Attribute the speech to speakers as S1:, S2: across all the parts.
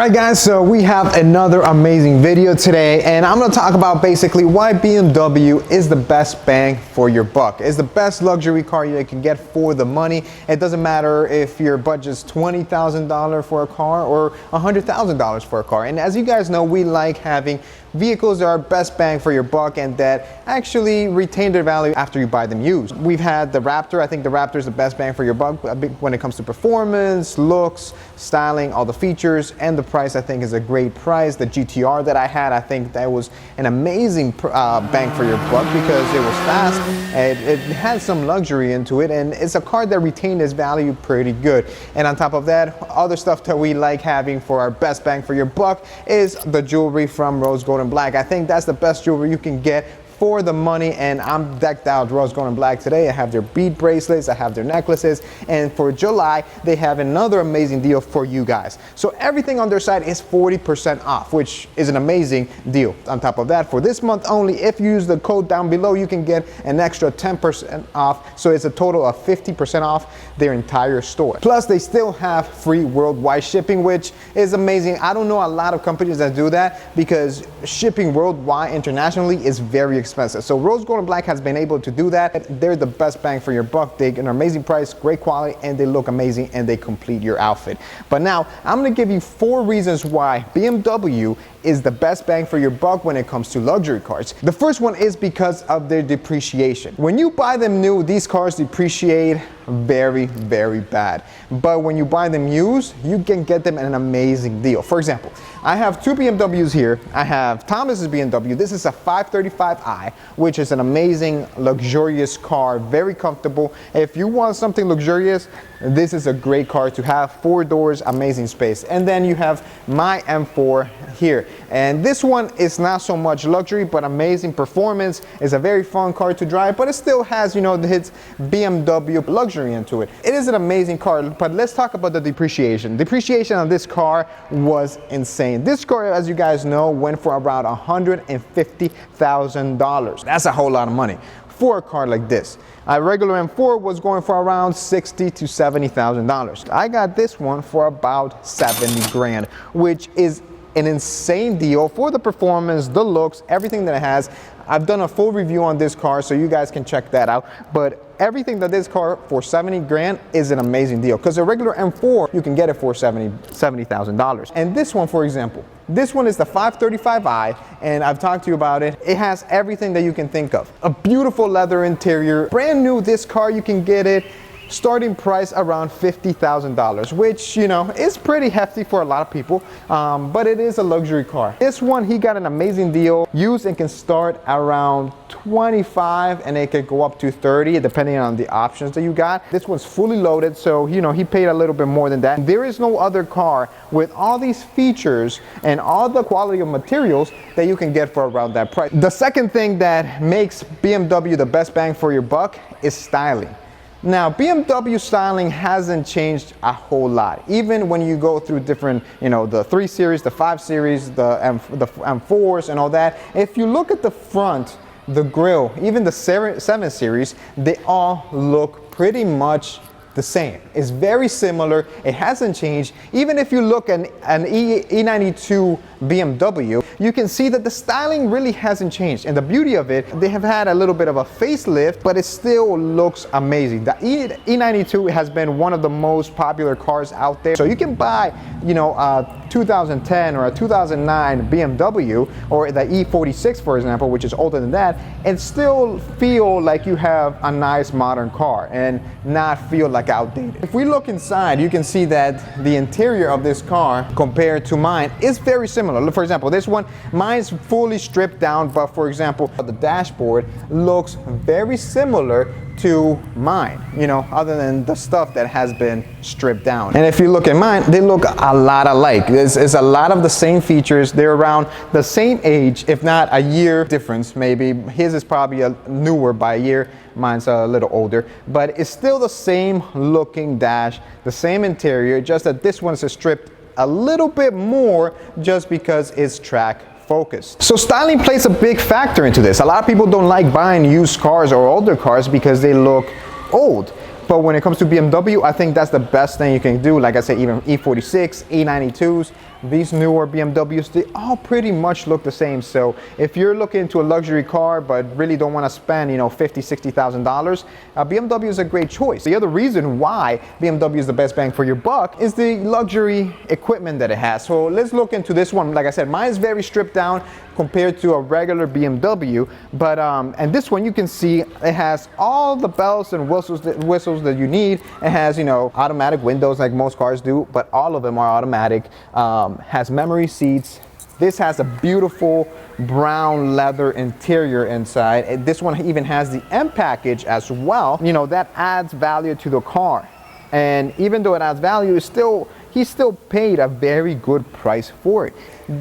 S1: Alright guys, so we have another amazing video today, and I'm going to talk about basically why BMW is the best bang for your buck. It's the best luxury car you can get for the money. It doesn't matter if your budget's $20,000 for a car or $100,000 for a car. And as you guys know, we like having vehicles that are best bang for your buck and that actually retain their value after you buy them used. We've had the Raptor. I think the Raptor is the best bang for your buck when it comes to performance, looks, styling, all the features, and the price. I think is a great price. The GTR that I had, I think that was an amazing bang for your buck because it was fast, it had some luxury into it, and it's a car that retained its value pretty good. And on top of that, other stuff that we like having for our best bang for your buck is the jewelry from Rose Gold and Black. I think that's the best jewelry you can get for the money, and I'm decked out Rose Gold and Black today. I have their bead bracelets, I have their necklaces, and for July they have another amazing deal for you guys. So everything on their site is 40% off, which is an amazing deal. On top of that, for this month only, if you use the code down below, you can get an extra 10% off, so it's a total of 50% off their entire store. Plus they still have free worldwide shipping, which is amazing. I don't know a lot of companies that do that because shipping worldwide internationally is very expensive. So Rose Gold and Black has been able to do that. They're the best bang for your buck. They get an amazing price, great quality, and they look amazing, and they complete your outfit. But now I'm going to give you 4 reasons why BMW is the best bang for your buck when it comes to luxury cars. The first one is because of their depreciation. When you buy them new, these cars depreciate very, very bad. But when you buy them used, you can get them at an amazing deal. For example, I have 2 BMWs here. I have Thomas's BMW. This is a 535i, which is an amazing, luxurious car, very comfortable. If you want something luxurious, this is a great car to have. 4 doors, amazing space. And then you have my M4 here. And this one is not so much luxury, but amazing performance. It's a very fun car to drive, but it still has, you know, its BMW luxury into it. It is an amazing car, but let's talk about the depreciation. Depreciation on this car was insane. This car, as you guys know, went for around $150,000. That's a whole lot of money for a car like this. A regular M4 was going for around $60,000 to $70,000. I got this one for about 70 grand, which is an insane deal for the performance, the looks, everything that it has. I've done a full review on this car, so you guys can check that out. But everything that this car for 70 grand is an amazing deal, because a regular M4 you can get it for $70,000. And this one, for example, this one is the 535i, and I've talked to you about it. It has everything that you can think of. A beautiful leather interior, brand new. This car, you can get it starting price around $50,000, which, you know, is pretty hefty for a lot of people, but it is a luxury car. This one, he got an amazing deal. Used, it can start around 25 and it could go up to 30 depending on the options that you got. This one's fully loaded, so, you know, he paid a little bit more than that. There is no other car with all these features and all the quality of materials that you can get for around that price. The second thing that makes BMW the best bang for your buck is styling. Now, BMW styling hasn't changed a whole lot. Even when you go through different, you know, the 3 Series, the 5 Series, the M4s and all that, if you look at the front, the grille, even the 7 Series, they all look pretty much the same. It's very similar. It hasn't changed. Even if you look at an E92 BMW, you can see that the styling really hasn't changed. And the beauty of it, they have had a little bit of a facelift, but it still looks amazing. The E92 has been one of the most popular cars out there. So you can buy, you know, a 2010 or a 2009 BMW or the E46, for example, which is older than that, and still feel like you have a nice modern car and not feel like outdated. If we look inside, you can see that the interior of this car compared to mine is very similar. For example, this one, mine's fully stripped down, but for example, the dashboard looks very similar to mine, you know, other than the stuff that has been stripped down. And if you look at mine, they look a lot alike. There's a lot of the same features. They're around the same age, if not a year difference maybe. His is probably newer by a year. Mine's a little older, but it's still the same looking dash, the same interior, just that this one's stripped a little bit more just because it's track focused. So styling plays a big factor into this. A lot of people don't like buying used cars or older cars because they look old. But when it comes to BMW, I think that's the best thing you can do. Like I said, even E46, E92s, these newer BMWs, they all pretty much look the same. So if you're looking into a luxury car but really don't want to spend, you know, $50,000-$60,000, BMW is a great choice. The other reason why BMW is the best bang for your buck is the luxury equipment that it has. So let's look into this one. Like I said, mine is very stripped down compared to a regular BMW, but and this one you can see it has all the bells and whistles that you need. It has, you know, automatic windows like most cars do, but all of them are automatic. Has memory seats. This has a beautiful brown leather interior inside. This one even has the M package as well. You know, that adds value to the car. And even though it adds value, he still paid a very good price for it.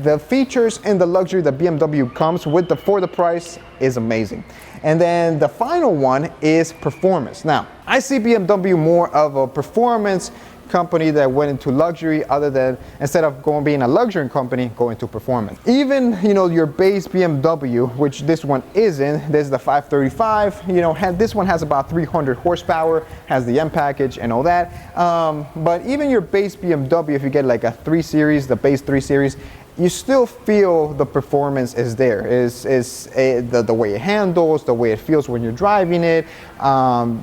S1: The features and the luxury that BMW comes with for the price is amazing. And then the final one is performance. Now, I see BMW more of a performance company that went into luxury, other than instead of being a luxury company, go into performance. Even, you know, your base BMW, which this one isn't, there's the 535, you know, this one has about 300 horsepower, has the M package and all that. But even your base BMW, if you get like a 3 Series, the base 3 Series, you still feel the performance is there. The way it handles, the way it feels when you're driving it,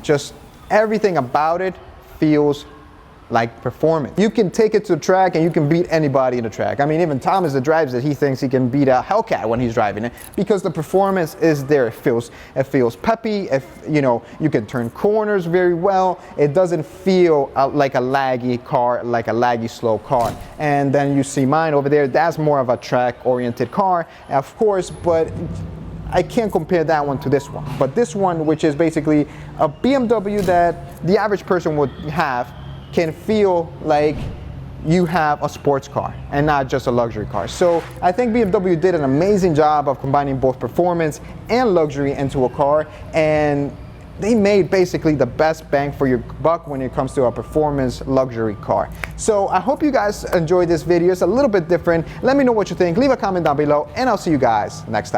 S1: just everything about it feels like performance. You can take it to the track and you can beat anybody in the track. I mean, even Thomas that drives it, he thinks he can beat a Hellcat when he's driving it because the performance is there. It feels peppy. You know, you can turn corners very well. It doesn't feel like a laggy car, like a laggy slow car. And then you see mine over there. That's more of a track-oriented car, of course, but I can't compare that one to this one. But this one, which is basically a BMW that the average person would have, can feel like you have a sports car and not just a luxury car. So I think BMW did an amazing job of combining both performance and luxury into a car, and they made basically the best bang for your buck when it comes to a performance luxury car. So I hope you guys enjoyed this video. It's a little bit different. Let me know what you think. Leave a comment down below, and I'll see you guys next time.